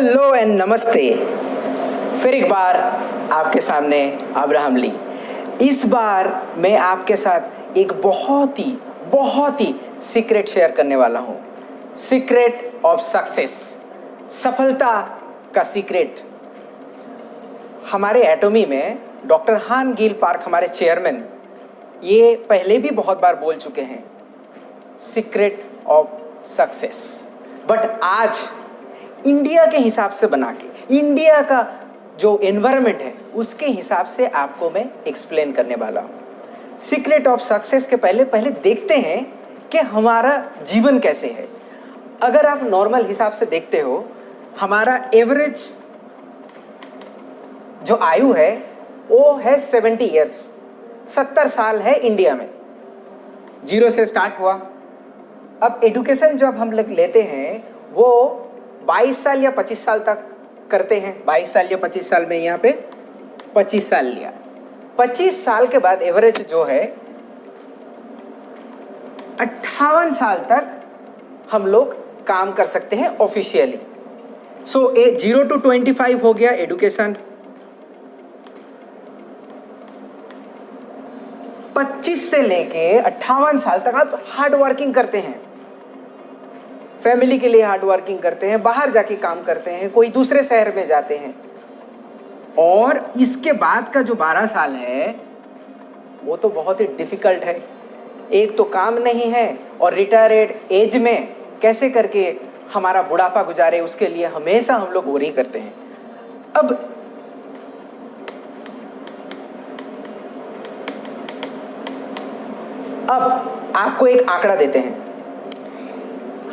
Hello and नमस्ते। फिर एक बार आपके सामने अब्राहम ली। इस बार मैं आपके साथ एक बहुत ही सीक्रेट शेयर करने वाला हूँ। सीक्रेट ऑफ सक्सेस, सफलता का सीक्रेट। हमारे एटॉमी में डॉक्टर हान गील पार्क, हमारे चेयरमैन, ये पहले भी बहुत बार बोल चुके हैं सीक्रेट ऑफ सक्सेस। बट आज इंडिया के हिसाब से बना के, इंडिया का जो एनवायरनमेंट है उसके हिसाब से आपको मैं एक्सप्लेन करने वाला हूँ। सीक्रेट ऑफ सक्सेस के पहले देखते हैं कि हमारा जीवन कैसे है। अगर आप नॉर्मल हिसाब से देखते हो, हमारा एवरेज जो आयु है वो है 70 ईयर्स, 70 साल है इंडिया में। 0 से स्टार्ट हुआ। अब एजुकेशन जब हम लोग लेते हैं वो 22 साल या 25 साल तक करते हैं। 22 साल या 25 साल में यहाँ पे 25 साल लिया। 25 साल के बाद एवरेज जो है 58 साल तक हम लोग काम कर सकते हैं ऑफिशियली। सो 0 to 25 हो गया एजुकेशन। 25 से लेके 58 साल तक आप हार्ड वर्किंग करते हैं, फैमिली के लिए हार्ड वर्किंग करते हैं, बाहर जाके काम करते हैं, कोई दूसरे शहर में जाते हैं। और इसके बाद का जो 12 साल है वो तो बहुत ही डिफिकल्ट है। एक तो काम नहीं है और रिटायर्ड एज में कैसे करके हमारा बुढ़ापा गुजारे, उसके लिए हमेशा हम लोग वरी करते हैं। अब आपको एक आंकड़ा देते हैं।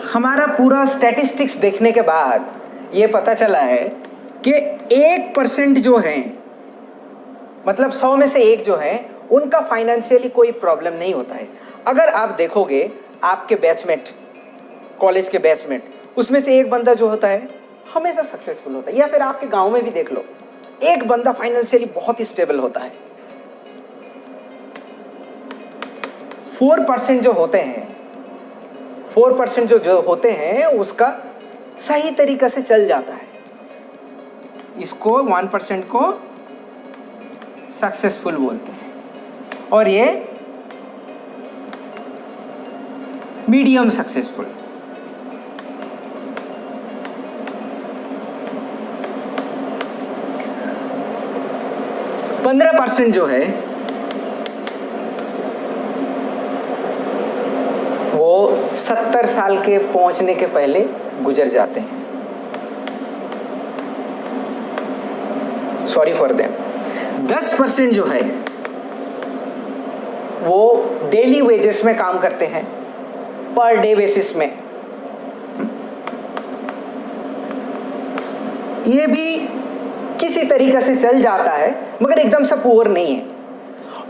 हमारा पूरा स्टैटिस्टिक्स देखने के बाद ये पता चला है कि 1% जो है, मतलब 100 में से 1 जो है, उनका फाइनेंशियली कोई प्रॉब्लम नहीं होता है। अगर आप देखोगे आपके बैचमेट, कॉलेज के बैचमेट, उसमें से एक बंदा जो होता है हमेशा सक्सेसफुल होता है। या फिर आपके गांव में भी देख लो, एक बंदा फाइनेंशियली बहुत ही स्टेबल होता है। 4% जो होते हैं, 4% जो होते हैं उसका सही तरीके से चल जाता है। इसको 1% को सक्सेसफुल बोलते हैं और ये मीडियम सक्सेसफुल। तो 15% जो है वो 70 साल के पहुंचने के पहले गुजर जाते हैं। Sorry for them. 10% जो है वो डेली वेजेस में काम करते हैं, पर डे बेसिस में। ये भी किसी तरीके से चल जाता है मगर एकदम से पुअर नहीं है।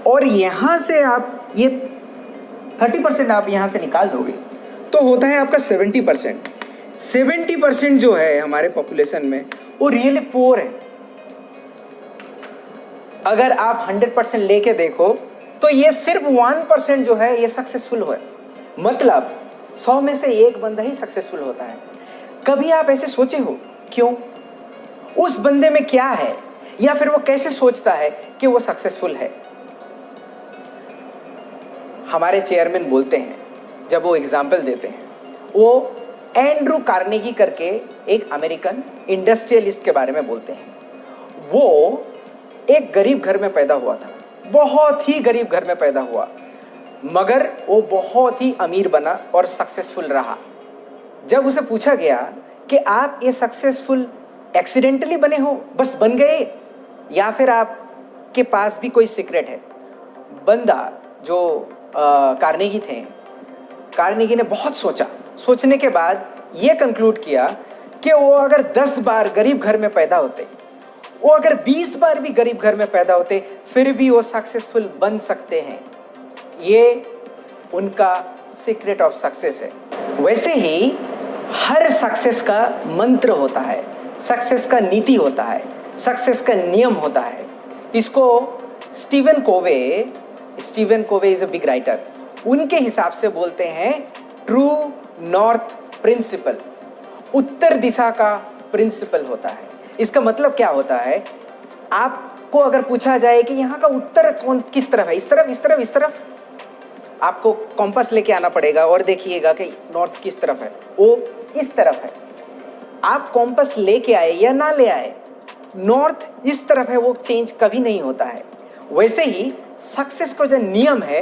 और यहां से आप ये 30% आप यहां से निकाल दोगे तो होता है आपका 70%। 70% जो है हमारे पॉपुलेशन में वो रियली पुअर है। अगर आप 100% लेके देखो तो ये सिर्फ 1% जो है ये सक्सेसफुल हुआ। मतलब 100 में से 1 बंदा ही सक्सेसफुल होता है। कभी आप ऐसे सोचे हो क्यों? उस बंदे में क्या है, या फिर वो कैसे सोचता है कि वो सक्सेसफुल है? हमारे चेयरमैन बोलते हैं, जब वो एग्जाम्पल देते हैं, वो एंड्रू कार्नेगी करके एक अमेरिकन इंडस्ट्रियलिस्ट के बारे में बोलते हैं। वो एक गरीब घर में पैदा हुआ था, बहुत ही गरीब घर में पैदा हुआ, मगर वो बहुत ही अमीर बना और सक्सेसफुल रहा। जब उसे पूछा गया कि आप ये सक्सेसफुल एक्सीडेंटली बने हो, बस बन गए, या फिर आपके पास भी कोई सीक्रेट है? बंदा जो कार्नेगी थे, कार्नेगी ने बहुत सोचा। सोचने के बाद ये कंक्लूड किया कि वो अगर 10 बार गरीब घर में पैदा होते, वो अगर 20 बार भी गरीब घर में पैदा होते, फिर भी वो सक्सेसफुल बन सकते हैं। ये उनका सीक्रेट ऑफ सक्सेस है। वैसे ही हर सक्सेस का मंत्र होता है, सक्सेस का नीति होता है, सक्सेस का नियम होता है। इसको Steven Covey is a big writer, उनके हिसाब से बोलते हैं ट्रू नॉर्थ प्रिंसिपल, उत्तर दिशा का प्रिंसिपल होता है। इसका मतलब क्या होता है, आपको अगर पूछा जाए कि यहाँ का उत्तर किस तरफ है, इस तरफ, इस तरफ, इस तरफ, आपको कॉम्पास लेके आना पड़ेगा और देखिएगा कि नॉर्थ किस तरफ है, वो इस तरफ है। आप कॉम्पास लेके आए या ना ले आए, नॉर्थ इस तरफ है, वो चेंज कभी नहीं होता है। वैसे ही सक्सेस का जो नियम है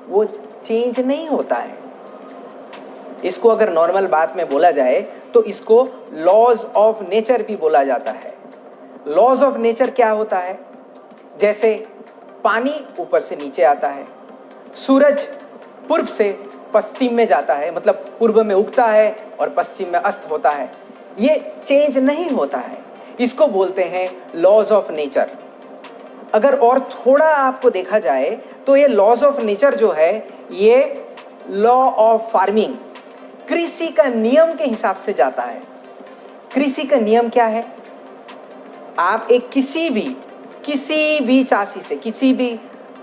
वो चेंज नहीं होता है। इसको अगर नॉर्मल बात में बोला जाए तो इसको लॉज ऑफ नेचर भी बोला जाता है। लॉज ऑफ नेचर क्या होता है, जैसे पानी ऊपर से नीचे आता है, सूरज पूर्व से पश्चिम में जाता है, मतलब पूर्व में उगता है और पश्चिम में अस्त होता है, ये चेंज नहीं होता है। इसको बोलते हैं लॉज ऑफ नेचर। अगर और थोड़ा आपको देखा जाए तो ये लॉज ऑफ नेचर जो है ये लॉ ऑफ फार्मिंग, कृषि का नियम के हिसाब से जाता है। कृषि का नियम क्या है, आप एक किसी भी चासी से, किसी भी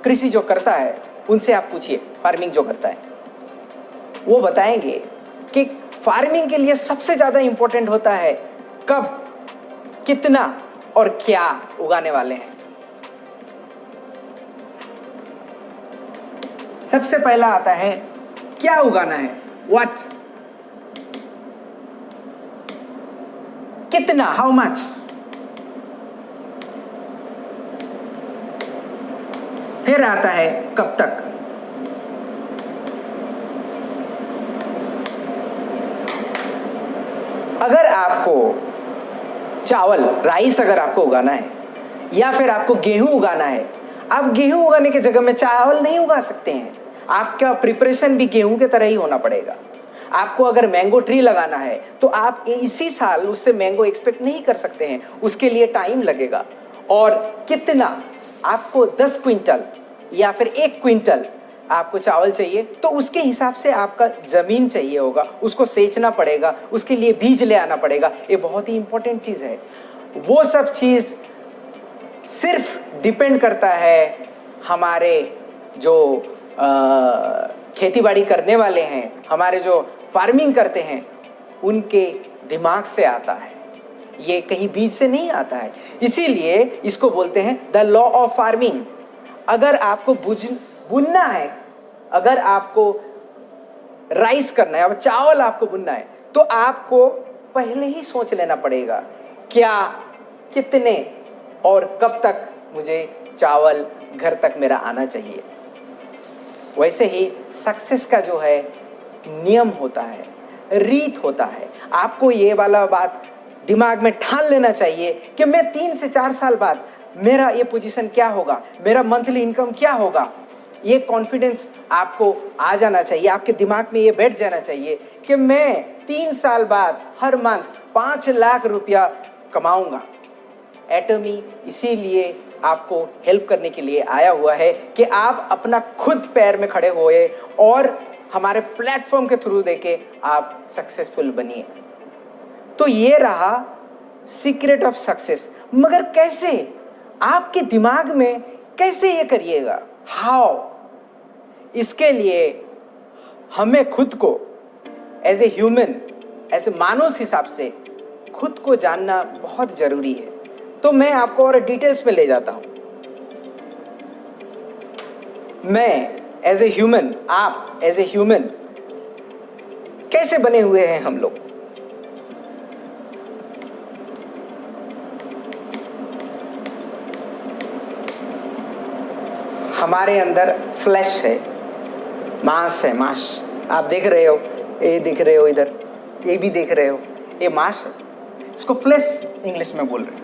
कृषि जो करता है उनसे आप पूछिए, फार्मिंग जो करता है, वो बताएंगे कि फार्मिंग के लिए सबसे ज्यादा इंपॉर्टेंट होता है कब, कितना और क्या उगाने वाले हैं। सबसे पहला आता है क्या उगाना है, व्हाट, कितना, हाउ मच, फिर आता है कब तक, अगर आपको चावल, राइस अगर आपको उगाना है या फिर आपको गेहूं उगाना है, आप गेहूं उगाने की जगह में चावल नहीं उगा सकते हैं। आपका प्रिपरेशन भी गेहूं के तरह ही होना पड़ेगा। आपको अगर मैंगो ट्री लगाना है तो आप इसी साल उससे मैंगो एक्सपेक्ट नहीं कर सकते हैं, उसके लिए टाइम लगेगा। और कितना, आपको 10 क्विंटल या फिर 1 क्विंटल आपको चावल चाहिए तो उसके हिसाब से आपका ज़मीन चाहिए होगा, उसको सेंचना पड़ेगा, उसके लिए बीज ले आना पड़ेगा। ये बहुत ही इंपॉर्टेंट चीज़ है। वो सब चीज़ सिर्फ डिपेंड करता है हमारे जो खेतीबाड़ी करने वाले हैं, हमारे जो फार्मिंग करते हैं, उनके दिमाग से आता है, ये कहीं बीज से नहीं आता है। इसीलिए इसको बोलते हैं द लॉ ऑफ फार्मिंग। अगर आपको बुनना है, अगर आपको राइस करना है, अब चावल आपको बुनना है, तो आपको पहले ही सोच लेना पड़ेगा क्या, कितने और कब तक मुझे चावल घर तक मेरा आना चाहिए। वैसे ही सक्सेस का जो है नियम होता है, रीत होता है। आपको ये वाला बात दिमाग में ठान लेना चाहिए कि मैं 3 से 4 साल बाद मेरा ये पोजीशन क्या होगा, मेरा मंथली इनकम क्या होगा। ये कॉन्फिडेंस आपको आ जाना चाहिए, आपके दिमाग में ये बैठ जाना चाहिए कि मैं 3 साल बाद हर मंथ 5 लाख रुपया कमाऊंगा। एटमी इसीलिए आपको हेल्प करने के लिए आया हुआ है कि आप अपना खुद पैर में खड़े होए और हमारे प्लेटफॉर्म के थ्रू देके आप सक्सेसफुल बनिए। तो ये रहा सीक्रेट ऑफ सक्सेस। मगर कैसे, आपके दिमाग में कैसे ये करिएगा, हाउ, इसके लिए हमें खुद को as a human, as a मानुष हिसाब से खुद को जानना बहुत जरूरी है। तो मैं आपको और डिटेल्स में ले जाता हूं। मैं एज ए ह्यूमन, आप एज ए ह्यूमन कैसे बने हुए हैं हम लोग। हमारे अंदर फ्लैश है, मांस है, मांस आप देख रहे हो, ये देख रहे हो, इधर ये भी देख रहे हो, ये मांस है, इसको फ्लैश इंग्लिश में बोल रहे हैं।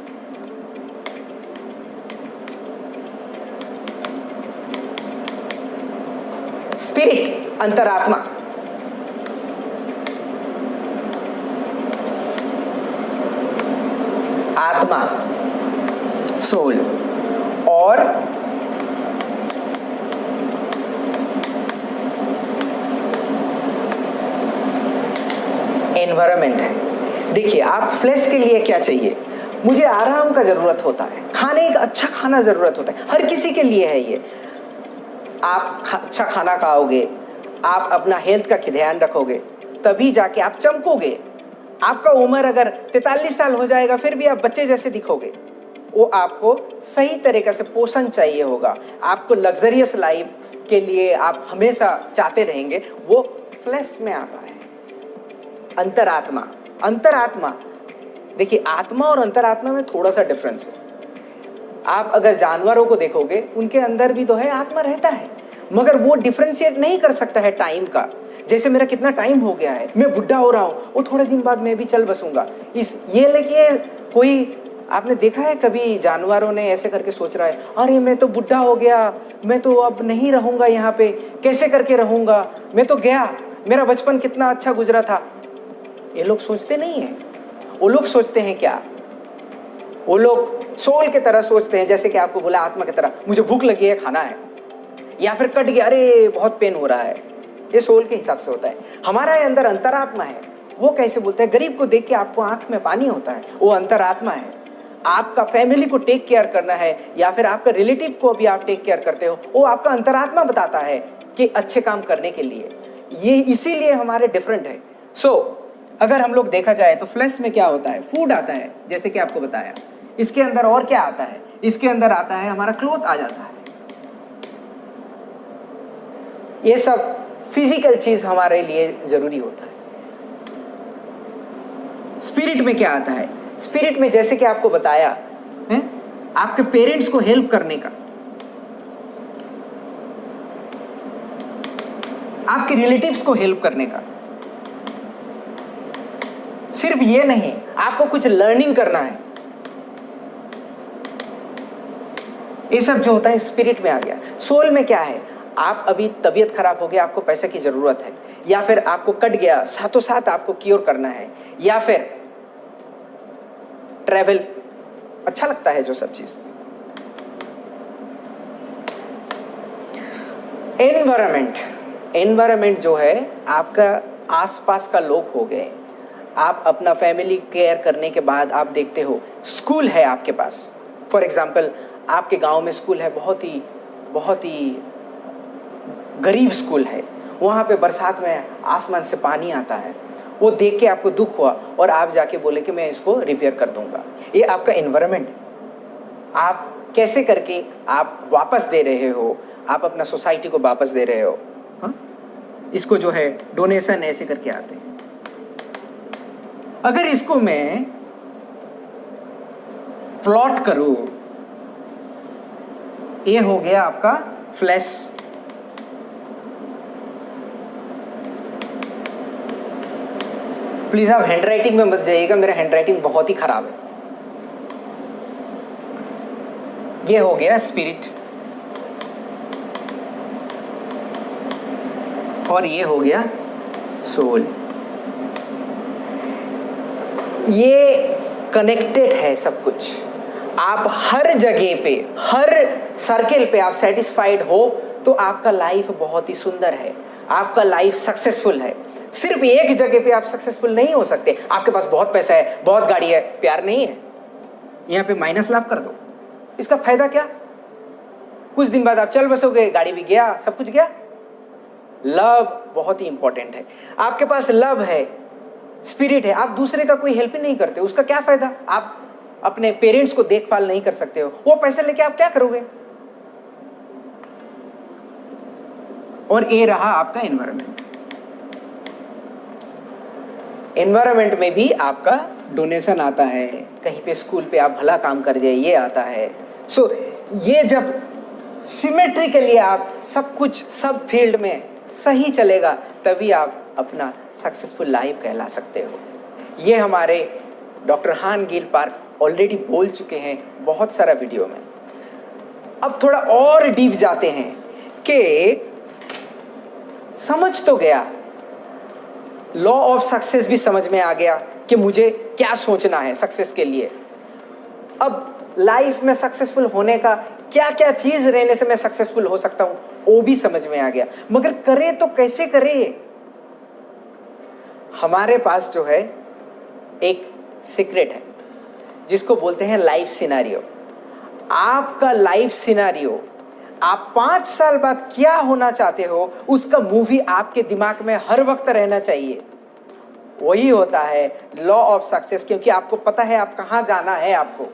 स्पिरिट, अंतरात्मा, आत्मा, सोल, और एनवायरनमेंट है। देखिए, आप फ्लैश के लिए क्या चाहिए, मुझे आराम का जरूरत होता है, खाने का अच्छा खाना जरूरत होता है, हर किसी के लिए है ये। आप अच्छा खाना खाओगे, आप अपना हेल्थ का ध्यान रखोगे, तभी जाके आप चमकोगे। आपका उम्र अगर 43 साल हो जाएगा फिर भी आप बच्चे जैसे दिखोगे। वो आपको सही तरीके से पोषण चाहिए होगा, आपको लग्जरियस लाइफ के लिए आप हमेशा चाहते रहेंगे, वो फ्लैश में आता है। अंतरात्मा, अंतरात्मा देखिए, आत्मा और अंतरात्मा में थोड़ा सा डिफरेंस है। आप अगर जानवरों को देखोगे उनके अंदर भी तो है, आत्मा रहता है, मगर वो डिफरेंशिएट नहीं कर सकता है टाइम का। जैसे मेरा कितना टाइम हो गया है, मैं बुढ़ा हो रहा हूँ, वो थोड़े दिन बाद मैं भी चल बसूंगा। ये लेकिन कोई आपने देखा है कभी जानवरों ने ऐसे करके सोच रहा है, अरे मैं तो बुढ़ा हो गया, मैं तो अब नहीं रहूंगा यहाँ पे, कैसे करके रहूंगा, मैं तो गया, मेरा बचपन कितना अच्छा गुजरा था। ये लोग सोचते नहीं है। वो लोग सोचते हैं क्या, वो लोग सोल की तरह सोचते हैं, जैसे कि आपको बोला आत्मा की तरह, मुझे भूख लगी है, खाना है, या फिर कट गया, अरे बहुत पेन हो रहा है। ये सोल के हिसाब से होता है। हमारा अंदर अंतरात्मा है, वो कैसे बोलते हैं, गरीब को देख के आपको आंख में पानी होता है, वो अंतरात्मा है। आपका फैमिली को टेक केयर करना है या फिर आपका रिलेटिव को भी आप टेक केयर करते हो, वो आपका अंतरात्मा बताता है कि अच्छे काम करने के लिए। ये इसीलिए हमारे डिफरेंट है। अगर हम लोग देखा जाए तो फ्लैश में क्या होता है, फूड आता है, जैसे कि आपको बताया। इसके अंदर और क्या आता है, इसके अंदर आता है हमारा क्लोथ आ जाता है। ये सब फिजिकल चीज हमारे लिए जरूरी होता है। स्पिरिट में क्या आता है, स्पिरिट में जैसे कि आपको बताया है, आपके पेरेंट्स को हेल्प करने का, आपके रिलेटिव्स को हेल्प करने का। सिर्फ ये नहीं, आपको कुछ लर्निंग करना है। ये सब जो होता है स्पिरिट में आ गया। सोल में क्या है, आप अभी तबीयत खराब हो गया, आपको पैसे की जरूरत है, या फिर आपको कट गया, साथों साथ आपको क्योर करना है, या फिर ट्रैवल अच्छा लगता है, जो सब चीज। एनवायरमेंट जो है, आपका आसपास का लोग हो गए। आप अपना फैमिली केयर करने के बाद आप देखते हो स्कूल है आपके पास, फॉर एग्जाम्पल आपके गांव में स्कूल है, बहुत ही गरीब स्कूल है, वहाँ पे बरसात में आसमान से पानी आता है, वो देख के आपको दुख हुआ और आप जाके बोले कि मैं इसको रिपेयर कर दूंगा। ये आपका एनवायरनमेंट, आप कैसे करके आप वापस दे रहे हो, आप अपना सोसाइटी को वापस दे रहे हो। हाँ? इसको जो है डोनेशन ऐसे करके आते हैं। अगर इसको मैं प्लॉट करूं, ये हो गया आपका फ्लैश। प्लीज आप हैंडराइटिंग में मत जाइएगा, मेरा हैंडराइटिंग बहुत ही खराब है। ये हो गया स्पिरिट और ये हो गया सोल। ये कनेक्टेड है सब कुछ। आप हर जगह पे, हर सर्किल पे आप सेटिस्फाइड हो तो आपका लाइफ बहुत ही सुंदर है, आपका लाइफ सक्सेसफुल है। सिर्फ एक जगह पे आप सक्सेसफुल नहीं हो सकते। आपके पास बहुत पैसा है, बहुत गाड़ी है, प्यार नहीं है, यहाँ पे माइनस लाभ कर दो, इसका फायदा क्या? कुछ दिन बाद आप चल बसोगे, गाड़ी भी गया, सब कुछ गया। लव बहुत ही इंपॉर्टेंट है। आपके पास लव है, स्पिरिट है, आप दूसरे का कोई हेल्प ही नहीं करते, उसका क्या फायदा? आप अपने पेरेंट्स को देखभाल नहीं कर सकते हो, वो पैसे लेके आप क्या करोगे? और ये रहा आपका एनवायरनमेंट। एनवायरनमेंट में भी आपका डोनेशन आता है, कहीं पे स्कूल पे आप भला काम कर दिए, ये आता है। सो ये जब सिमेट्रिकली आप सब कुछ, सब फील्ड में सही चलेगा, तभी आप अपना सक्सेसफुल लाइफ कहला सकते हो। ये हमारे डॉक्टर हान गिल पार्क ऑलरेडी बोल चुके हैं बहुत सारा वीडियो में। अब थोड़ा और डीप जाते हैं कि समझ तो गया, लॉ ऑफ सक्सेस भी समझ में आ गया कि मुझे क्या सोचना है सक्सेस के लिए। अब लाइफ में सक्सेसफुल होने का क्या क्या चीज रहने से मैं सक्सेसफुल हो सकता हूं, वो भी समझ में आ गया। मगर करे तो कैसे करे? हमारे पास जो है एक सीक्रेट है जिसको बोलते हैं लाइफ सिनेरियो। आपका लाइफ सिनेरियो, आप 5 साल बाद क्या होना चाहते हो, उसका मूवी आपके दिमाग में हर वक्त रहना चाहिए। वही होता है लॉ ऑफ सक्सेस, क्योंकि आपको पता है आप कहाँ जाना है। आपको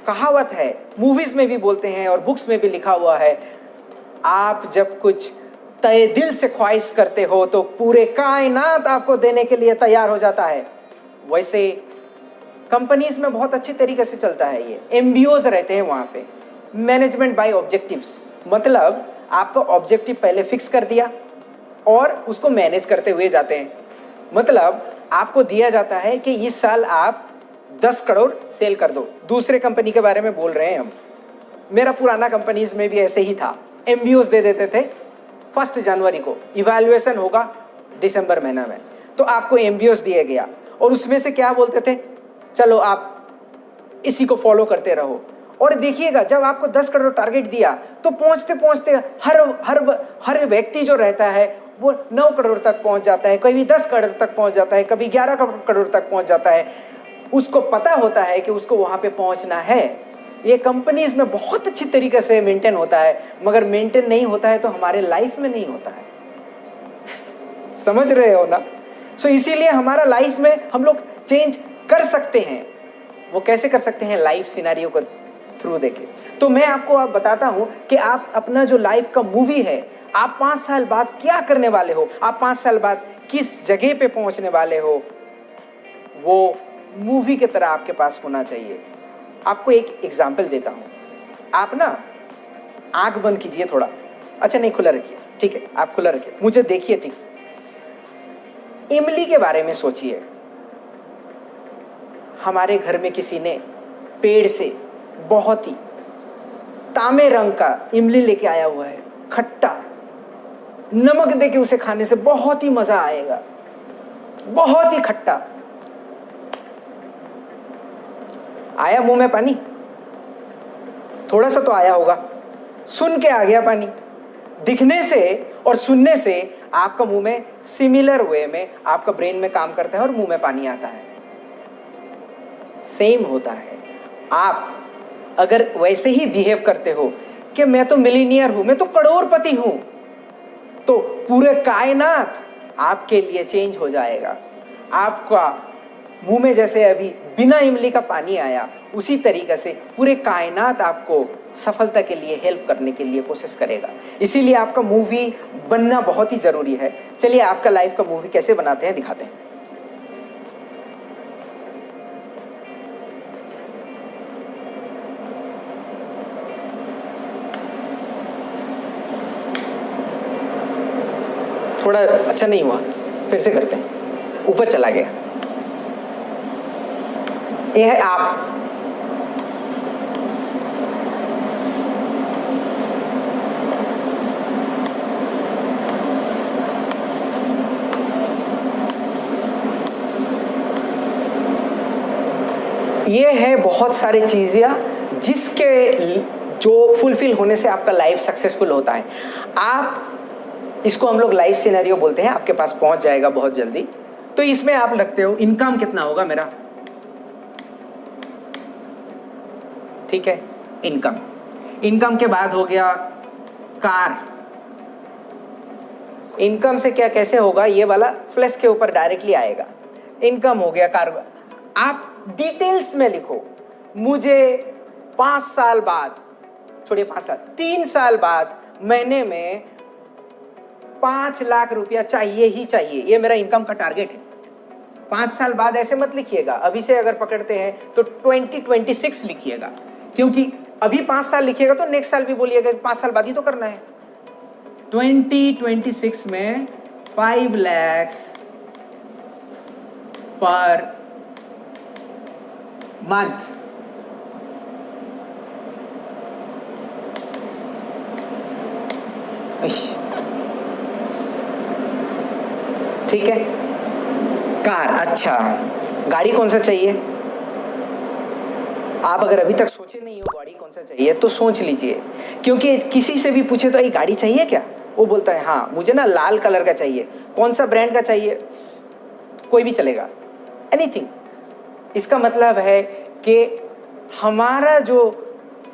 कहावत है, मूवीज में भी बोलते हैं और बुक्स में भी लिखा हुआ है, आप जब कुछ तय दिल से ख्वाहिश करते हो तो पूरे कायनात आपको देने के लिए तैयार हो जाता है। वैसे कंपनीज में बहुत अच्छी तरीके से चलता है ये। एमबीओज रहते हैं वहाँ पे, मैनेजमेंट बाय ऑब्जेक्टिव्स, मतलब आपका ऑब्जेक्टिव पहले फिक्स कर दिया और उसको मैनेज करते हुए जाते हैं। मतलब आपको दिया जाता है कि इस साल आप 10 करोड़ सेल कर दो। दूसरे कंपनी के बारे में बोल रहे हैं हम, मेरा पुराना कंपनीज में भी ऐसे ही था। एमबीओज दे देते थे 1 जनवरी को, इवैल्यूएशन होगा दिसंबर महीना में, तो आपको एमबीओज दिया गया और उसमें से क्या बोलते थे, चलो आप इसी को फॉलो करते रहो। और देखिएगा जब आपको 10 करोड़ टारगेट दिया तो पहुंचते पहुंचते हर व्यक्ति जो रहता है वो 9 करोड़ तक पहुंच जाता है, कभी 10 करोड़ तक पहुंच जाता है, कभी 11 करोड़ तक पहुंच जाता है। उसको पता होता है कि उसको वहां पे पहुंचना है। ये कंपनीज में बहुत अच्छी तरीके से मेंटेन होता है, मगर मेंटेन नहीं होता है तो हमारे लाइफ में नहीं होता है। समझ रहे हो ना? सो इसीलिए हमारा लाइफ में हम लोग चेंज कर सकते हैं। वो कैसे कर सकते हैं? लाइफ सिनेरियो को थ्रू देखे। तो मैं आपको अब बताता हूं कि आप अपना जो लाइफ का मूवी है, आप 5 साल बाद क्या करने वाले हो, आप 5 साल बाद किस जगह पे पहुंचने वाले हो, वो मूवी की तरह आपके पास होना चाहिए। आपको एक एग्जाम्पल देता हूं। आप ना आंख बंद कीजिए थोड़ा, अच्छा नहीं खुला रखिए, ठीक है आप खुला रखिए, मुझे देखिए ठीक से। इमली के बारे में सोचिए। हमारे घर में किसी ने पेड़ से बहुत ही तांबे रंग का इमली लेके आया हुआ है, खट्टा, नमक देके उसे खाने से बहुत ही मजा आएगा, बहुत ही खट्टा। आया मुंह में पानी? थोड़ा सा तो आया होगा, सुन के आ गया पानी। दिखने से और सुनने से आपका मुंह में सिमिलर वे में आपका ब्रेन में काम करता है और मुंह में पानी आता है। सेम होता है। आप अगर वैसे ही बिहेव करते हो कि मैं तो मिलीनियर हूं, मैं तो करोड़पति हूं, तो पूरे कायनात आपके लिए चेंज हो जाएगा। आपका मुंह में जैसे अभी बिना इमली का पानी आया, उसी तरीके से पूरे कायनात आपको सफलता के लिए हेल्प करने के लिए कोशिश करेगा। इसीलिए आपका मूवी बनना बहुत ही जरूरी है। चलिए आपका लाइफ का मूवी कैसे बनाते हैं दिखाते हैं। थोड़ा अच्छा नहीं हुआ, फिर से करते हैं। ऊपर चला गया। ये है आप। ये है बहुत सारी चीजें जिसके जो फुलफिल होने से आपका लाइफ सक्सेसफुल होता है। आप इसको हम लोग लाइफ सिनेरियो बोलते हैं, आपके पास पहुंच जाएगा बहुत जल्दी। तो इसमें आप लगते हो इनकम कितना होगा मेरा, ठीक है, इनकम के बाद हो गया कार। इनकम से क्या कैसे होगा, ये वाला फ्लैश के ऊपर डायरेक्टली आएगा। इनकम हो गया, कार। आप डिटेल्स में लिखो, मुझे 5 साल बाद, छोड़िए 5 साल, 3 साल बाद महीने में 5 लाख रुपया चाहिए ही चाहिए। ये मेरा इनकम का टारगेट है। 5 साल बाद ऐसे मत लिखिएगा, अभी से अगर पकड़ते हैं तो 2026 लिखिएगा, क्योंकि अभी 5 साल लिखिएगा तो नेक्स्ट साल भी बोलिएगा 5 साल बाद ही तो करना है। 2026 में 5 लाख पर मंथ। ठीक है, कार। अच्छा, गाड़ी कौन सा चाहिए? आप अगर अभी तक सोचे नहीं हो गाड़ी कौन सा चाहिए तो सोच लीजिए, क्योंकि किसी से भी पूछे तो ये गाड़ी चाहिए क्या, वो बोलता है हाँ मुझे ना लाल कलर का चाहिए। कौन सा ब्रांड का चाहिए? कोई भी चलेगा, एनीथिंग। इसका मतलब है कि हमारा जो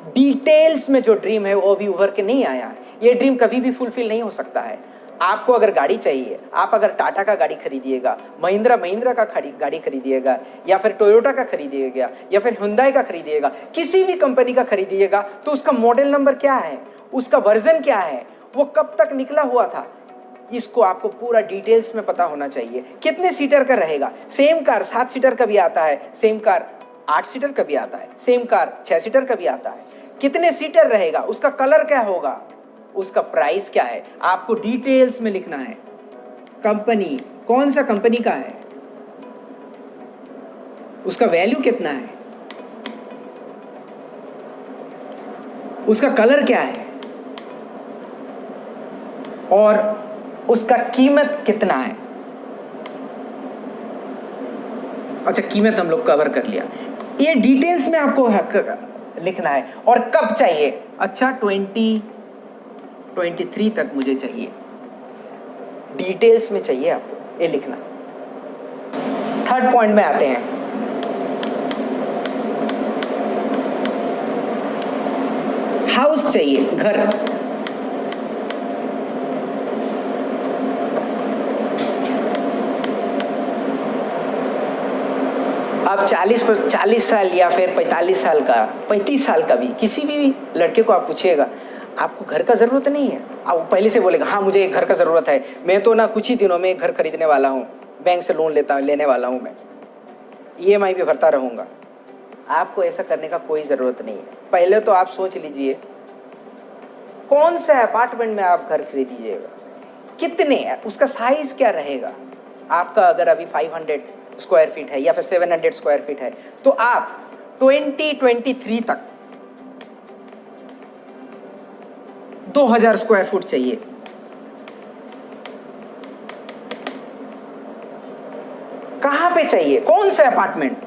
डिटेल्स में जो ड्रीम है वो अभी उभर के नहीं आया। ये ड्रीम कभी भी फुलफिल नहीं हो सकता है। आपको अगर गाड़ी चाहिए, आप अगर टाटा का गाड़ी खरीदिएगा, महिंद्रा का गाड़ी खरीदिएगा, या फिर टोयोटा का खरीदिएगा, या फिर हुंडई का खरीदिएगा, किसी भी कंपनी का खरीदिएगा, तो उसका मॉडल नंबर क्या है, उसका वर्जन क्या है, वो कब तक निकला हुआ था, इसको आपको पूरा डिटेल्स में पता होना चाहिए। कितने सीटर का रहेगा, सेम कार 7 सीटर का भी आता है, सेम कार 8 सीटर का भी आता है, सेम कार 6 सीटर का भी आता है। कितने सीटर रहेगा, उसका कलर क्या होगा, उसका प्राइस क्या है, आपको डिटेल्स में लिखना है। कंपनी कौन सा कंपनी का है, उसका वैल्यू कितना है, उसका कलर क्या है, और उसका कीमत कितना है। अच्छा, कीमत हम लोग कवर कर लिया। ये डिटेल्स में आपको लिखना है। और कब चाहिए, अच्छा 2023 तक मुझे चाहिए, डिटेल्स में चाहिए आपको ये लिखना। थर्ड पॉइंट में आते हैं, हाउस चाहिए, घर। अब 40 साल या फिर 45 साल का, 35 साल का भी किसी भी लड़के को आप पूछिएगा, आपको घर का ज़रूरत नहीं है, आप पहले से बोलेगा हाँ मुझे एक घर का ज़रूरत है, मैं तो ना कुछ ही दिनों में एक घर खरीदने वाला हूँ, बैंक से लोन लेने वाला हूँ, मैं EMI भी भरता रहूँगा। आपको ऐसा करने का कोई ज़रूरत नहीं है। पहले तो आप सोच लीजिए कौन सा अपार्टमेंट में आप घर खरीदीजिएगा, कितने, उसका साइज़ क्या रहेगा। आपका अगर अभी 500 स्क्वायर फीट है या फिर 700 स्क्वायर फीट है, तो आप 2023 तक 2000 स्क्वायर फुट चाहिए। कहां पे चाहिए, कौन सा अपार्टमेंट,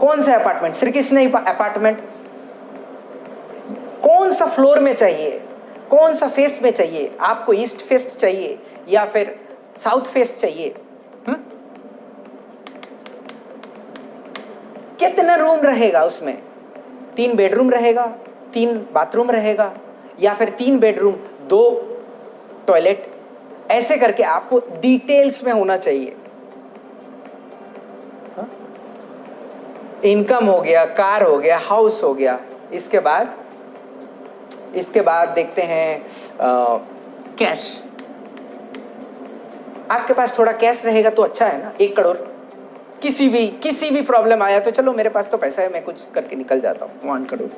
कौन सा अपार्टमेंट, श्री कृष्ण अपार्टमेंट, कौन सा फ्लोर में चाहिए, कौन सा फेस में चाहिए, आपको ईस्ट फेस चाहिए या फिर साउथ फेस चाहिए, कितना रूम रहेगा उसमें, 3 बेडरूम रहेगा, 3 बाथरूम रहेगा, या फिर 3 बेडरूम 2 टॉयलेट, ऐसे करके आपको डिटेल्स में होना चाहिए। इनकम हो गया, कार हो गया, हाउस हो गया। इसके बाद देखते हैं कैश। आपके पास थोड़ा कैश रहेगा तो अच्छा है ना, 1 करोड़, किसी भी प्रॉब्लम आया तो चलो मेरे पास तो पैसा है, मैं कुछ करके निकल जाता हूँ, 1 करोड़।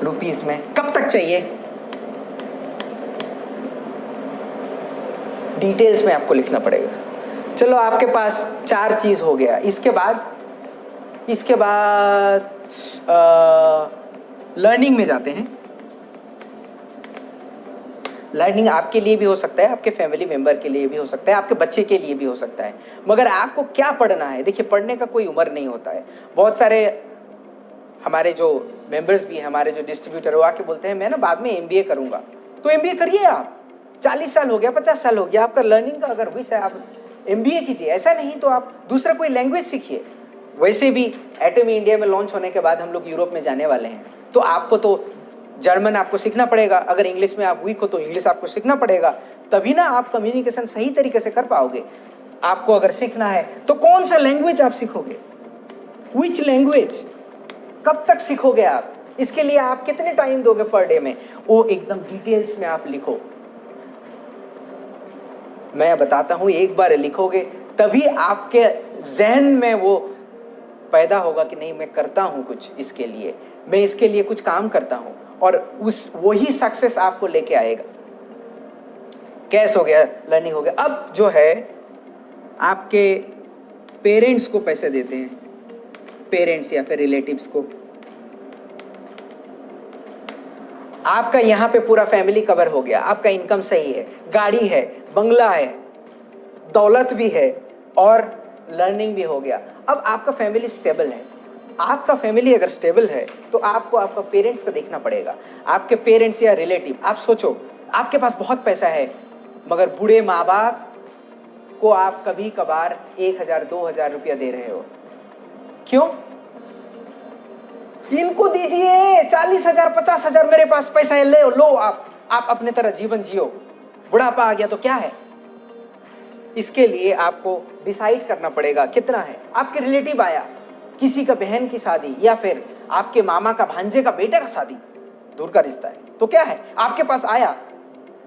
रुपीस में कब तक चाहिए, डिटेल्स में आपको लिखना पड़ेगा। चलो आपके पास 4 चीज हो गया। इसके बाद लर्निंग में जाते हैं। लर्निंग आपके लिए भी हो सकता है, आपके फैमिली मेंबर के लिए भी हो सकता है, आपके बच्चे के लिए भी हो सकता है, मगर आपको क्या पढ़ना है। देखिए, पढ़ने का कोई उम्र नहीं होता है। बहुत सारे हमारे जो मेंबर्स भी हैं, हमारे जो डिस्ट्रीब्यूटर, वो आके बोलते हैं मैं ना बाद में MBA करूंगा। तो MBA करिए आप, 40 साल हो गया, 50 साल हो गया, आपका लर्निंग का अगर विश है, आप MBA कीजिए। ऐसा नहीं तो आप दूसरा कोई लैंग्वेज सीखिए। वैसे भी एटमी इंडिया में लॉन्च होने के बाद हम लोग यूरोप में जाने वाले हैं, तो आपको तो जर्मन आपको सीखना पड़ेगा। अगर इंग्लिश में आप वीक हो तो इंग्लिश आपको सीखना पड़ेगा, तभी ना आप कम्युनिकेशन सही तरीके से कर पाओगे। आपको अगर सीखना है तो कौन सा लैंग्वेज आप सीखोगे, विच लैंग्वेज, कब तक सीखोगे आप, इसके लिए आप कितने टाइम दोगे पर डे में, वो एकदम डिटेल्स में आप लिखो। मैं बताता हूं, एक बार लिखोगे तभी आपके जहन में वो पैदा होगा कि नहीं, मैं करता हूं कुछ इसके लिए, मैं इसके लिए कुछ काम करता हूं, और वही सक्सेस आपको लेके आएगा। कैश हो गया, लर्निंग हो गया। अब जो है आपके पेरेंट्स को पैसे देते हैं, पेरेंट्स या फिर रिलेटिव्स को। आपका यहाँ पे पूरा फैमिली कवर हो गया, आपका इनकम सही है, गाड़ी है, बंगला है, दौलत भी है और लर्निंग भी हो गया। अब आपका फैमिली स्टेबल है। आपका फैमिली अगर स्टेबल है तो आपको आपका पेरेंट्स का देखना पड़ेगा। आपके पेरेंट्स या रिलेटिव, आप सोचो आपके पास बहुत पैसा है, मगर बूढ़े माँ बाप को आप कभी कभार 1000 2000 रुपया दे रहे हो। क्यों? इनको दीजिए 40,000 50,000, मेरे पास पैसा है, ले लो आप अपने तरह जीवन जियो, बुढ़ापा आ गया तो क्या है। इसके लिए आपको डिसाइड करना पड़ेगा कितना है। आपके रिलेटिव आया, किसी का बहन की शादी या फिर आपके मामा का भांजे का बेटे का शादी, दूर का रिश्ता है, तो क्या है, आपके पास आया,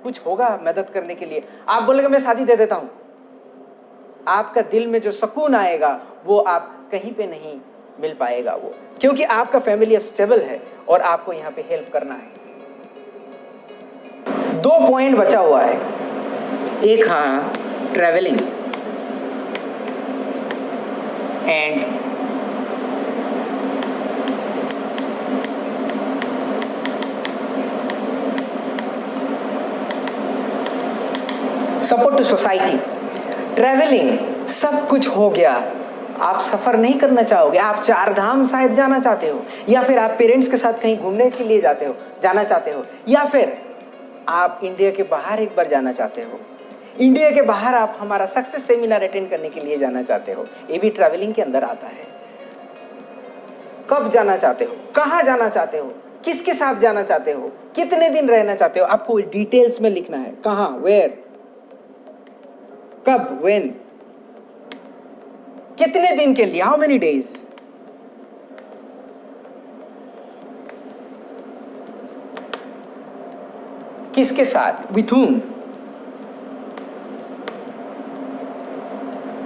कुछ होगा मदद करने के लिए, आप बोलेंगे मैं शादी दे देता हूं, आपका दिल में जो सुकून आएगा वो आप कहीं पे नहीं मिल पाएगा वो, क्योंकि आपका फैमिली अब स्टेबल है और आपको यहां पे हेल्प करना है। 2 पॉइंट बचा हुआ है, एक हाँ travelling and support to society. Travelling सब कुछ हो गया, आप सफर नहीं करना चाहोगे, आप 4 धाम शायद जाना चाहते हो, या फिर आप पेरेंट्स के साथ कहीं घूमने के लिए जाना चाहते हो, या फिर आप इंडिया के बाहर एक बार जाना चाहते हो, इंडिया के बाहर आप हमारा सक्सेस सेमिनार अटेंड करने के लिए जाना चाहते हो, ये भी ट्रैवलिंग के अंदर आता है। कब जाना चाहते हो, कहाँ जाना चाहते हो, किसके साथ जाना चाहते हो, कितने दिन रहना चाहते हो, आपको डिटेल्स में लिखना है, कहाँ, वेयर, कब, व्हेन, कितने दिन के लिए, हाउ मेनी डेज, किसके साथ, विथ whom।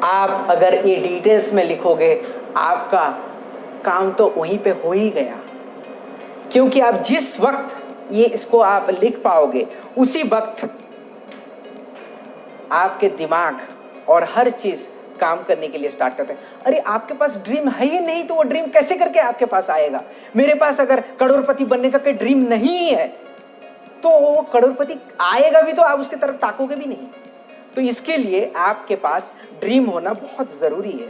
आप अगर ये डिटेल्स में लिखोगे आपका काम तो वहीं पे हो ही गया, क्योंकि आप जिस वक्त ये इसको आप लिख पाओगे उसी वक्त आपके दिमाग और हर चीज काम करने के लिए स्टार्ट करते हैं। अरे आपके पास ड्रीम है ही नहीं तो वो ड्रीम कैसे करके आपके पास आएगा। मेरे पास अगर करोड़पति बनने का कोई ड्रीम नहीं है तो वो करोड़पति आएगा भी तो आप उसकी तरफ ताकोगे भी नहीं। तो इसके लिए आपके पास ड्रीम होना बहुत जरूरी है।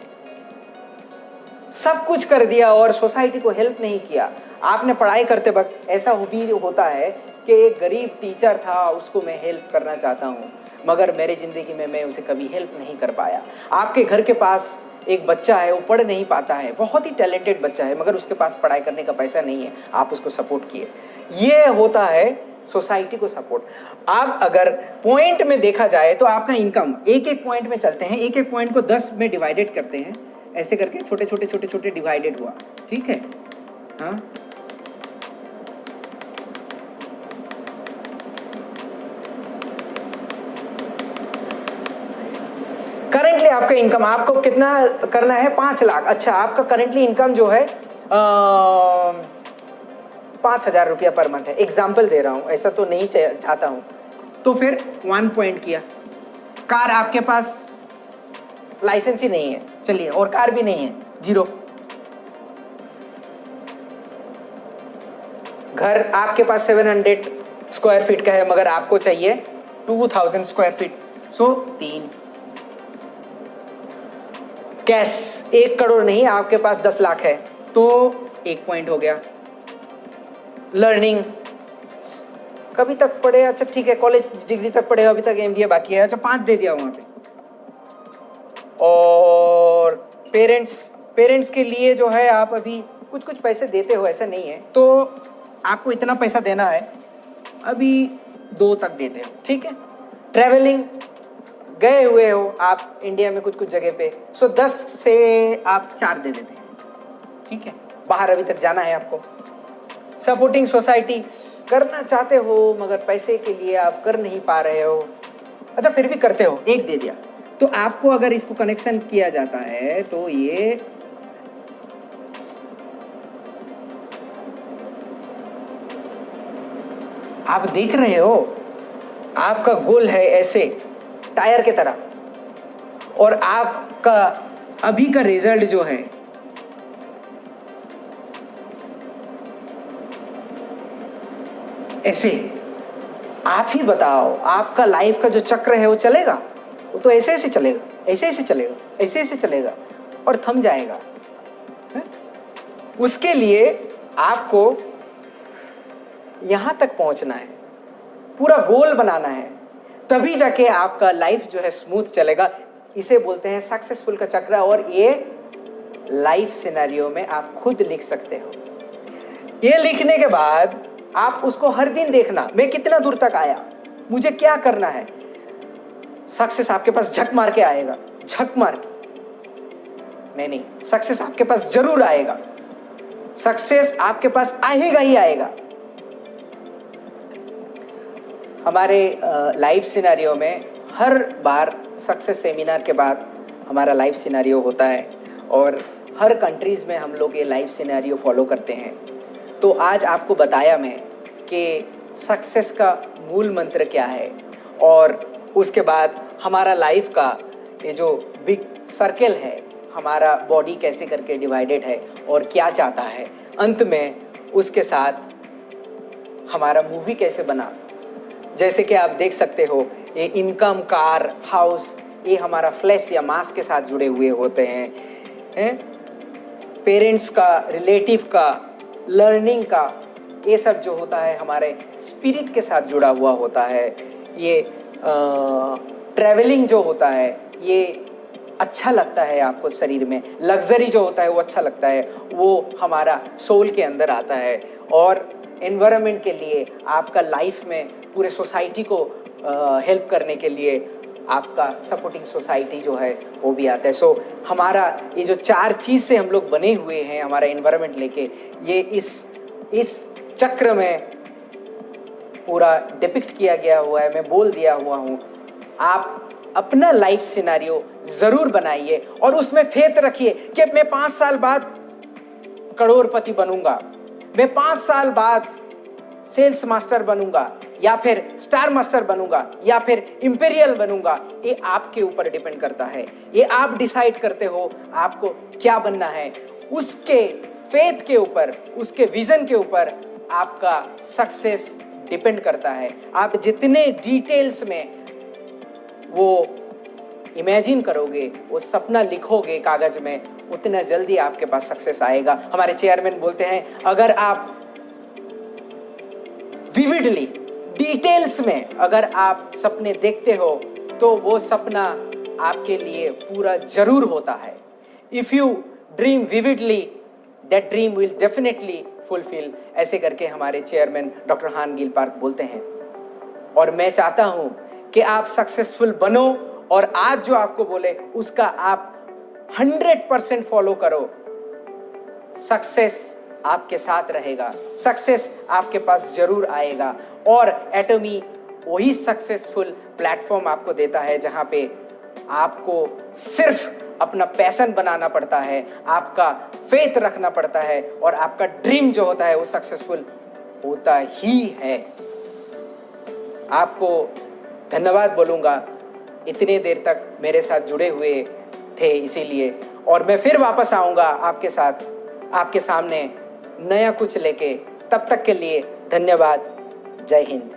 सब कुछ कर दिया और सोसाइटी को हेल्प नहीं किया। आपने पढ़ाई करते वक्त ऐसा भी होता है कि एक गरीब टीचर था, उसको मैं हेल्प करना चाहता हूँ, मगर मेरे ज़िंदगी में मैं उसे कभी हेल्प नहीं कर पाया। आपके घर के पास एक बच्चा है, वो पढ़ नहीं पाता है, बहुत ही टैलेंटेड बच्चा है, मगर उसके पास पढ़ाई करने का पैसा नहीं है, आप उसको सपोर्ट किए। ये होता है सोसाइटी को सपोर्ट। आप अगर पॉइंट में देखा जाए तो आपका इनकम एक एक पॉइंट में चलते हैं, एक एक पॉइंट को 10 में डिवाइडेड करते हैं, ऐसे करके छोटे छोटे छोटे छोटे डिवाइडेड हुआ, ठीक है। हाँ, करेंटली आपका इनकम आपको कितना करना है, 5 लाख। अच्छा, आपका करेंटली इनकम जो है 5,000 रुपया पर मंथ है। एग्जाम्पल दे रहा हूँ, ऐसा तो नहीं चाहता हूँ। तो फिर 1 पॉइंट किया। कार आपके पास लाइसेंस ही नहीं है, चलिए, और कार भी नहीं है, 0। घर आपके पास 700 स्क्वायर फीट का है, मगर आपको चाहिए 2000 स्क्वायर फीट, सो 3। कैश 1 करोड़ नहीं, आपके पास 10 लाख है, तो 1 पॉइंट हो गया। लर्निंग कभी तक पढ़े, अच्छा ठीक है, कॉलेज डिग्री तक पढ़े, अभी तक MBA बाकी है, अच्छा 5 दे दिया वहाँ पे। और पेरेंट्स के लिए जो है आप अभी कुछ कुछ पैसे देते हो, ऐसा नहीं है, तो आपको इतना पैसा देना है, अभी 2 तक देते हो, ठीक है। ट्रैवलिंग गए हुए हो आप इंडिया में कुछ कुछ जगह पे, सो 10 से आप 4 दे देते हैं, ठीक है। बाहर अभी तक जाना है आपको। सपोर्टिंग सोसाइटी करना चाहते हो मगर पैसे के लिए आप कर नहीं पा रहे हो, अच्छा फिर भी करते हो, 1 दे दिया। तो आपको अगर इसको कनेक्शन किया जाता है तो ये आप देख रहे हो, आपका गोल है ऐसे टायर के तरह, और आपका अभी का रिजल्ट जो है ऐसे। आप ही बताओ, आपका लाइफ का जो चक्र है वो चलेगा, वो तो ऐसे ऐसे चलेगा, ऐसे ऐसे चलेगा, ऐसे ऐसे चलेगा और थम जाएगा है? उसके लिए आपको यहां तक पहुंचना है, पूरा गोल बनाना है, तभी जाके आपका लाइफ जो है स्मूथ चलेगा। इसे बोलते हैं सक्सेसफुल का चक्र, और ये लाइफ सिनेरियो में आप खुद लिख सकते हो। ये लिखने के बाद आप उसको हर दिन देखना, मैं कितना दूर तक आया, मुझे क्या करना है। सक्सेस आपके पास झक मार के आएगा, झक मार के नहीं, सक्सेस आपके पास जरूर आएगा, सक्सेस आपके पास आएगा ही आएगा। हमारे लाइव सिनेरियो में हर बार सक्सेस सेमिनार के बाद हमारा लाइव सिनेरियो होता है और हर कंट्रीज़ में हम लोग ये लाइव सिनेरियो फॉलो करते हैं। तो आज आपको बताया मैं कि सक्सेस का मूल मंत्र क्या है और उसके बाद हमारा लाइफ का ये जो बिग सर्कल है, हमारा बॉडी कैसे करके डिवाइडेड है और क्या चाहता है, अंत में उसके साथ हमारा मूवी कैसे बना। जैसे कि आप देख सकते हो, ये इनकम, कार, हाउस, ये हमारा फ्लैश या मास के साथ जुड़े हुए होते हैं। पेरेंट्स का, रिलेटिव का, लर्निंग का, ये सब जो होता है हमारे स्पिरिट के साथ जुड़ा हुआ होता है। ये ट्रैवलिंग जो होता है ये अच्छा लगता है आपको शरीर में, लग्जरी जो होता है वो अच्छा लगता है, वो हमारा सोल के अंदर आता है। और एनवायरनमेंट के लिए, आपका लाइफ में पूरे सोसाइटी को हेल्प करने के लिए आपका सपोर्टिंग सोसाइटी जो है वो भी आता है। सो हमारा ये जो 4 चीज़ से हम लोग बने हुए हैं, हमारा एनवायरनमेंट लेके, ये इस चक्र में पूरा डिपिक्ट किया गया हुआ है, मैं बोल दिया हुआ हूँ। आप अपना लाइफ सिनेरियो ज़रूर बनाइए और उसमें फेथ रखिए कि मैं 5 साल बाद करोड़पति बनूंगा, मैं 5 साल बाद सेल्स मास्टर बनूंगा या फिर स्टार मास्टर बनूंगा या फिर इंपीरियल बनूंगा। ये आपके ऊपर डिपेंड करता है, ये आप डिसाइड करते हो आपको क्या बनना है। उसके फेथ के ऊपर, उसके विजन के ऊपर आपका सक्सेस डिपेंड करता है। आप जितने डिटेल्स में वो इमेजिन करोगे, वो सपना लिखोगे कागज में, उतना जल्दी आपके पास सक्सेस आएगा। हमारे चेयरमैन बोलते हैं, अगर आप विविडली, डिटेल्स में अगर आप सपने देखते हो तो वो सपना आपके लिए पूरा जरूर होता है। If you dream vividly, that dream will definitely fulfil. ऐसे करके हमारे चेयरमैन डॉक्टर हान गिल पार्क बोलते हैं। और मैं चाहता हूं कि आप सक्सेसफुल बनो और आज जो आपको बोले उसका आप 100% फॉलो करो। सक्सेस आपके साथ रहेगा, सक्सेस आपके पास जरूर आएगा। और एटॉमी वही सक्सेसफुल प्लेटफॉर्म आपको देता है जहां पे आपको सिर्फ अपना पैशन बनाना पड़ता है, आपका फेथ रखना पड़ता है और आपका ड्रीम जो होता है वो सक्सेसफुल होता ही है। आपको धन्यवाद बोलूँगा, इतने देर तक मेरे साथ जुड़े हुए थे इसीलिए। और मैं फिर वापस आऊँगा आपके साथ, आपके सामने नया कुछ लेके। तब तक के लिए धन्यवाद। जय हिंद।